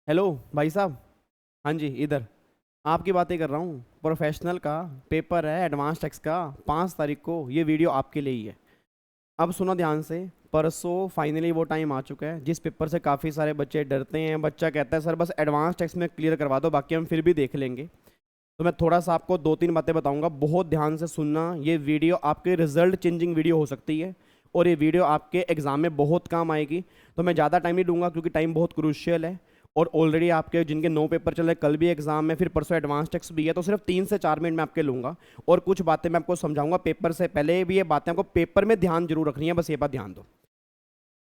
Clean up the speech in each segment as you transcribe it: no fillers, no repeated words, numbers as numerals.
Hello भाई साहब। हाँ जी, इधर आपकी बातें कर रहा हूँ। प्रोफेशनल का पेपर है, एडवांस टैक्स का, 5 तारीख को। ये वीडियो आपके लिए ही है। अब सुनो ध्यान से। परसों फाइनली वो टाइम आ चुका है जिस पेपर से काफ़ी सारे बच्चे डरते हैं। बच्चा कहता है सर बस एडवांस टैक्स में क्लियर करवा दो, बाकी हम फिर भी देख लेंगे। तो मैं थोड़ा सा आपको 2-3 बातें बताऊंगा, बहुत ध्यान से सुनना। ये वीडियो आपके रिजल्ट चेंजिंग वीडियो हो सकती है और ये वीडियो आपके एग्जाम में बहुत काम आएगी। तो मैं ज़्यादा टाइम नहीं दूंगा क्योंकि टाइम बहुत क्रूशियल है। और ऑलरेडी आपके जिनके 9 पेपर चल रहे, कल भी एग्जाम है, फिर परसों एडवांस टेक्स्ट भी है, तो सिर्फ 3 से 4 मिनट मैं आपके लूंगा और कुछ बातें मैं आपको समझाऊंगा पेपर से पहले भी। ये बातें आपको पेपर में ध्यान जरूर रखनी है, बस ये बात ध्यान दो।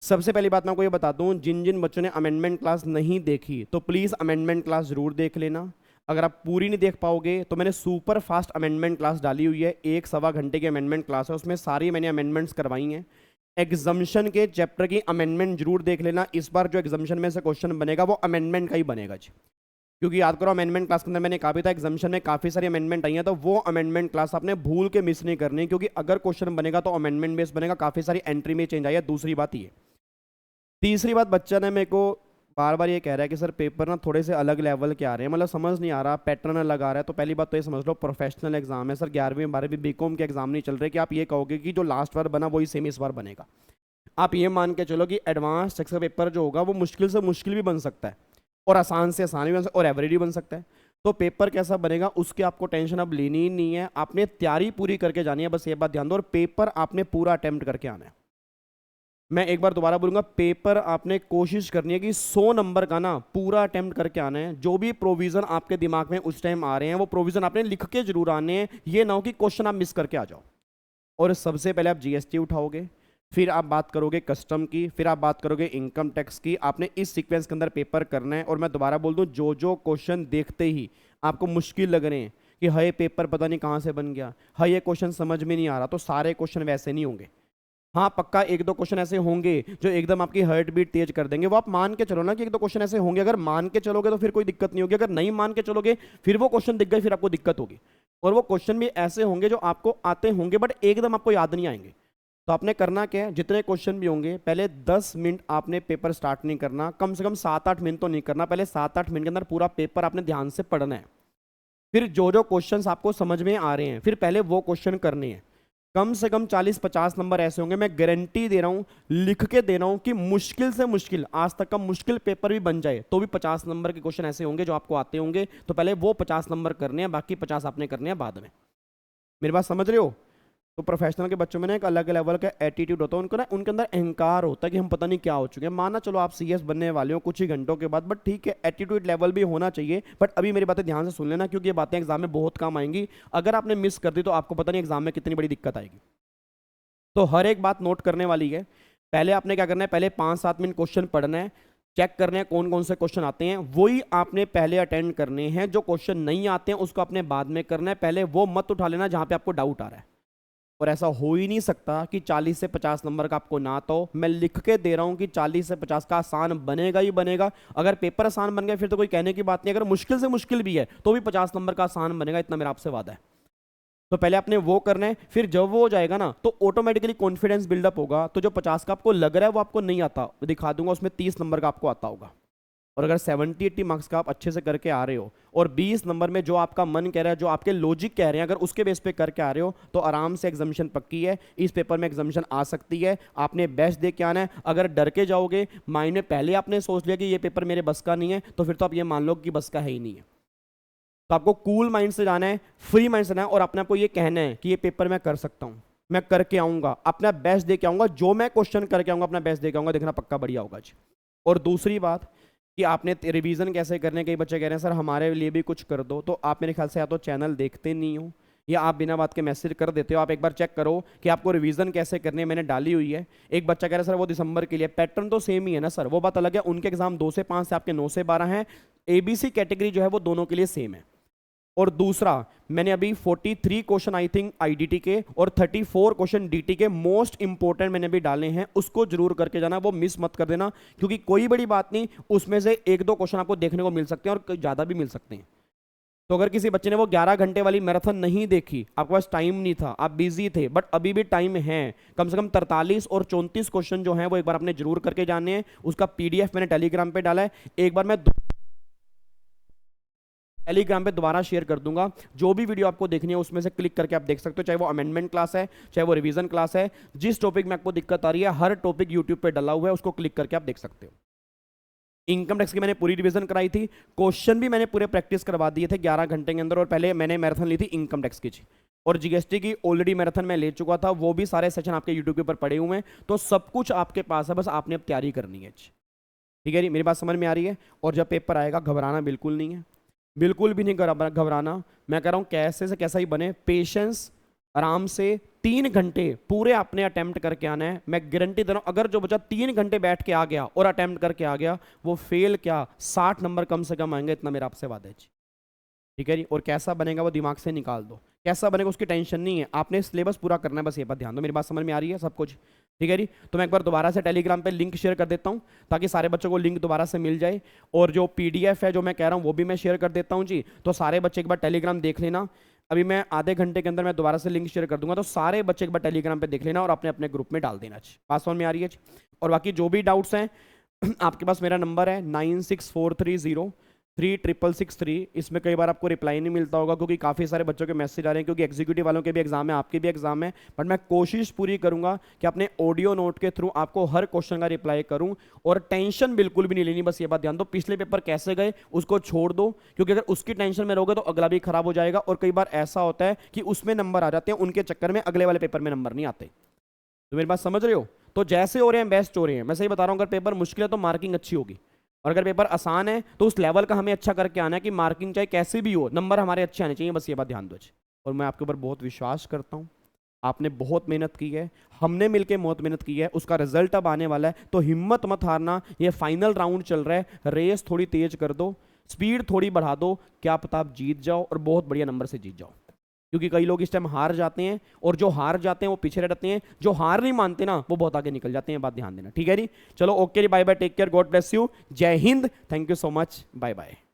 सबसे पहली बात मैं आपको ये बता दूं, जिन जिन बच्चों ने अमेंडमेंट क्लास नहीं देखी तो प्लीज़ अमेंडमेंट क्लास जरूर देख लेना। अगर आप पूरी नहीं देख पाओगे तो मैंने सुपर फास्ट अमेंडमेंट क्लास डाली हुई है, 1 सवा घंटे की अमेंडमेंट क्लास है, उसमें सारी मैंने अमेंडमेंट्स करवाई हैं। एग्जामिशन के चैप्टर की अमेंडमेंट जरूर देख लेना। इस बार जो एग्जामिशन में से क्वेश्चन बनेगा वो अमेंडमेंट का ही बनेगा जी। क्योंकि याद करो, अमेंडमेंट क्लास के अंदर मैंने कहा भी था एग्जामिशन में काफ़ी सारी अमेंडमेंट आई हैं, तो वो अमेंडमेंट क्लास आपने भूल के मिस नहीं करनी, क्योंकि अगर क्वेश्चन बनेगा तो अमेंडमेंट बेस बनेगा। काफ़ी सारी एंट्री में चेंज आई है, दूसरी बात ये। तीसरी बात, बच्चा ने मेरे को बार बार ये कह रहा है कि सर पेपर ना थोड़े से अलग लेवल के आ रहे हैं, मतलब समझ नहीं आ रहा, पैटर्न अलग आ रहा है। तो पहली बात तो ये समझ लो, प्रोफेशनल एग्जाम है सर, 11वीं 12वीं बीकॉम के एग्जाम नहीं चल रहे कि आप ये कहोगे कि जो लास्ट बार बना वही सेम इस बार बनेगा। आप ये मान के चलो कि एडवांस टैक्स का पेपर जो होगा वो मुश्किल से मुश्किल भी बन सकता है और आसान से आसान भी बन सकता है और एवरेज भी बन सकता है। तो पेपर कैसा बनेगा उसकी आपको टेंशन अब लेनी ही नहीं है, आपने तैयारी पूरी करके जानी है, बस ये बात ध्यान दो। और पेपर आपने पूरा अटेम्प्ट करके आना है। मैं एक बार दोबारा बोलूंगा, पेपर आपने कोशिश करनी है कि 100 नंबर का ना पूरा अटेम्प्ट करके आना है। जो भी प्रोविजन आपके दिमाग में उस टाइम आ रहे हैं वो प्रोविजन आपने लिख के जरूर आने हैं, ये ना हो कि क्वेश्चन आप मिस करके आ जाओ। और सबसे पहले आप जीएसटी उठाओगे, फिर आप बात करोगे कस्टम की, फिर आप बात करोगे इनकम टैक्स की। आपने इस सीक्वेंस के अंदर पेपर करना है। और मैं दोबारा बोल दूं, जो जो क्वेश्चन देखते ही आपको मुश्किल लग रहे हैं कि हाय पेपर पता नहीं कहाँ से बन गया, हाय ये क्वेश्चन समझ में नहीं आ रहा, तो सारे क्वेश्चन वैसे नहीं होंगे। हाँ पक्का 1-2 क्वेश्चन ऐसे होंगे जो एकदम आपकी हार्ट बीट तेज कर देंगे, वो आप मान के चलो ना कि 1-2 क्वेश्चन ऐसे होंगे। अगर मान के चलोगे तो फिर कोई दिक्कत नहीं होगी, अगर नहीं मान के चलोगे फिर वो क्वेश्चन दिख गए, फिर आपको दिक्कत होगी। और वो क्वेश्चन भी ऐसे होंगे जो आपको आते होंगे बट एकदम आपको याद नहीं आएंगे। तो आपने करना क्या है, जितने क्वेश्चन भी होंगे पहले 10 मिनट आपने पेपर स्टार्ट नहीं करना, कम से कम 7-8 मिनट तो नहीं करना, पहले 7-8 मिनट के अंदर पूरा पेपर आपने ध्यान से पढ़ना है। फिर जो जो क्वेश्चंस आपको समझ में आ रहे हैं फिर पहले वो क्वेश्चन करने हैं। कम से कम 40-50 नंबर ऐसे होंगे, मैं गारंटी दे रहा हूं, लिख के दे रहा हूं कि मुश्किल से मुश्किल आज तक का मुश्किल पेपर भी बन जाए तो भी 50 नंबर के क्वेश्चन ऐसे होंगे जो आपको आते होंगे। तो पहले वो 50 नंबर करने हैं, बाकी 50 आपने करने हैं बाद में। मेरी बात समझ रहे हो? तो प्रोफेशनल के बच्चों में ना एक अलग लेवल का एटीट्यूड होता है, उनको ना उनके अंदर अहंकार होता है कि हम पता नहीं क्या हो चुके हैं। माना चलो आप सीएस बनने वाले हो कुछ ही घंटों के बाद, बट ठीक है एटीट्यूड लेवल भी होना चाहिए। बट अभी मेरी बातें ध्यान से सुन लेना, क्योंकि ये बातें एग्जाम में बहुत काम आएंगी। अगर आपने मिस कर दी तो आपको पता नहीं एग्जाम में कितनी बड़ी दिक्कत आएगी। तो हर एक बात नोट करने वाली है। पहले आपने क्या करना है, पहले 5-7 मिनट क्वेश्चन पढ़ना है, चेक करने हैं कौन कौन से क्वेश्चन आते हैं, वही आपने पहले अटेंड करने हैं। जो क्वेश्चन नहीं आते हैं उसको आपने बाद में करना है, पहले वो मत उठा लेना जहां पे आपको डाउट आ रहा है। और ऐसा हो ही नहीं सकता कि 40 से 50 नंबर का आपको ना तो मैं लिख के दे रहा हूं कि 40 से 50 का आसान बनेगा ही बनेगा। अगर पेपर आसान बन गया फिर तो कोई कहने की बात नहीं, अगर मुश्किल से मुश्किल भी है तो भी 50 नंबर का आसान बनेगा, इतना मेरा आपसे वादा है। तो पहले आपने वो करना है, फिर जब वो हो जाएगा ना तो ऑटोमेटिकली कॉन्फिडेंस बिल्डअप होगा। तो जो 50 का आपको लग रहा है वो आपको नहीं आता, मैं दिखा दूंगा उसमें 30 नंबर का आपको आता होगा। और अगर 70-80 मार्क्स का आप अच्छे से करके आ रहे हो और 20 नंबर में जो आपका मन कह रहा है, जो आपके लॉजिक कह रहे हैं, अगर उसके बेस पे करके आ रहे हो तो आराम से एग्जामिशन पक्की है। इस पेपर में एग्जामिशन आ सकती है, आपने बेस्ट दे के आना है। अगर डर के जाओगे, माइंड में पहले आपने सोच लिया कि ये पेपर मेरे बस का नहीं है, तो फिर तो आप ये मान लो कि बस का है ही नहीं है। तो आपको कूल माइंड से जाना है, फ्री माइंड से जाना है और अपने आपको ये कहना है कि ये पेपर मैं कर सकता हूं, मैं करके आऊंगा, अपना बेस्ट दे के आऊंगा, जो मैं क्वेश्चन करके आऊंगा अपना बेस्ट दे के आऊंगा, देखना पक्का बढ़िया होगा जी। और दूसरी बात कि आपने रिवीजन कैसे करने, कई बच्चे कह रहे हैं सर हमारे लिए भी कुछ कर दो। तो आप मेरे ख्याल से या तो चैनल देखते नहीं हो या आप बिना बात के मैसेज कर देते हो। आप एक बार चेक करो कि आपको रिवीजन कैसे करनी है, मैंने डाली हुई है। एक बच्चा कह रहा है सर वो दिसंबर के लिए, पैटर्न तो सेम ही है ना सर, वो बात अलग है, उनके एग्जाम 2 से 5 से आपके 9 से 12 हैं। एबीसी कैटेगरी जो है वो दोनों के लिए सेम है। और दूसरा, मैंने अभी 43 क्वेश्चन आई थिंक आईडीटी के और 34 क्वेश्चन डीटी के मोस्ट इंपोर्टेंट मैंने भी डाले हैं, उसको जरूर करके जाना, वो मिस मत कर देना। क्योंकि कोई बड़ी बात नहीं, उसमें से 1-2 क्वेश्चन आपको देखने को मिल सकते हैं और ज़्यादा भी मिल सकते हैं। तो अगर किसी बच्चे ने वो 11 घंटे वाली मैराथन नहीं देखी, आपके पास टाइम नहीं था, आप बिजी थे, बट अभी भी टाइम है, कम से कम 43 और 34 क्वेश्चन जो हैं वो एक बार आपने जरूर करके जाने हैं। उसका पीडीएफ मैंने टेलीग्राम पे डाला है, एक बार मैं टेलीग्राम पे दोबारा शेयर कर दूंगा। जो भी वीडियो आपको देखनी है उसमें से क्लिक करके आप देख सकते हो, चाहे वो अमेंडमेंट क्लास है, चाहे वो रिवीजन क्लास है, जिस टॉपिक में आपको दिक्कत आ रही है हर टॉपिक यूट्यूब पे डला हुआ है, उसको क्लिक करके आप देख सकते हो। इनकम टैक्स की मैंने पूरी रिवीजन कराई थी, क्वेश्चन भी मैंने पूरे प्रैक्टिस करवा दिए थे 11 घंटे के अंदर, और पहले मैंने मैराथन ली थी इनकम टैक्स की, और जीएसटी की ऑलरेडी मैराथन में ले चुका था, वो भी सारे सेशन आपके यूट्यूब के ऊपर पड़े हुए हैं। तो सब कुछ आपके पास है, बस आपने अब तैयारी करनी है। ठीक है जी, मेरी बात समझ में आ रही है? और जब पेपर आएगा घबराना बिल्कुल नहीं है, बिल्कुल भी नहीं घबराना। मैं कह रहा हूँ कैसे से कैसा ही बने, पेशेंस, आराम से 3 घंटे पूरे आपने अटेम्प्ट करके आना है। मैं गारंटी दे रहा हूँ, अगर जो बच्चा 3 घंटे बैठ के आ गया और अटेम्प्ट करके आ गया, वो फेल क्या 60 नंबर कम से कम आएंगे, इतना मेरा आपसे वादा है जी। ठीक है जी, और कैसा बनेगा वो दिमाग से निकाल दो, कैसा बनेगा उसकी टेंशन नहीं है, आपने सिलेबस पूरा करना है, बस ये बात ध्यान दो। मेरी बात समझ में आ रही है सब कुछ? ठीक है जी, तो मैं एक बार दोबारा से टेलीग्राम पे लिंक शेयर कर देता हूँ ताकि सारे बच्चों को लिंक दोबारा से मिल जाए, और जो पीडीएफ है जो मैं कह रहा हूँ वो भी मैं शेयर कर देता हूँ जी। तो सारे बच्चे एक बार टेलीग्राम देख लेना, अभी मैं आधे घंटे के अंदर मैं दोबारा से लिंक शेयर कर दूंगा, तो सारे बच्चे एक बार टेलीग्राम पे देख लेना और अपने अपने ग्रुप में डाल देना। बात समझ में आ रही है? और बाकी जो भी डाउट्स हैं आपके पास मेरा नंबर है 9643036663। इसमें कई बार आपको रिप्लाई नहीं मिलता होगा क्योंकि काफ़ी सारे बच्चों के मैसेज आ रहे हैं, क्योंकि एग्जीक्यूटिव वालों के भी एग्जाम है, आपके भी एग्जाम है, बट मैं कोशिश पूरी करूंगा कि अपने ऑडियो नोट के थ्रू आपको हर क्वेश्चन का रिप्लाई करूं। और टेंशन बिल्कुल भी नहीं लेनी, बस ये बात ध्यान दो, पिछले पेपर कैसे गए उसको छोड़ दो, क्योंकि अगर उसकी टेंशन में रहोगे तो अगला भी खराब हो जाएगा। और कई बार ऐसा होता है कि उसमें नंबर आ जाते हैं, उनके चक्कर में अगले वाले पेपर में नंबर नहीं आते। तो मेरी बात समझ रहे हो? तो जैसे हो रहे हैं बेस्ट हो रहे हैं, मैं सही बता रहा हूं। अगर पेपर मुश्किल है तो मार्किंग अच्छी होगी, और अगर पेपर आसान है तो उस लेवल का हमें अच्छा करके आना है कि मार्किंग चाहे कैसी भी हो, नंबर हमारे अच्छे आने चाहिए, बस ये बात ध्यान दो। और मैं आपके ऊपर बहुत विश्वास करता हूँ, आपने बहुत मेहनत की है, हमने मिलकर बहुत मेहनत की है, उसका रिजल्ट अब आने वाला है। तो हिम्मत मत हारना, ये फाइनल राउंड चल रहा है, रेस थोड़ी तेज कर दो, स्पीड थोड़ी बढ़ा दो, क्या पता आप जीत जाओ और बहुत बढ़िया नंबर से जीत जाओ। क्योंकि कई लोग इस टाइम हार जाते हैं, और जो हार जाते हैं वो पीछे रह जाते हैं, जो हार नहीं मानते ना वो बहुत आगे निकल जाते हैं। बात ध्यान देना, ठीक है जी? चलो ओके जी, bye bye, take care, God bless you, जय हिंद, thank you so much, bye bye.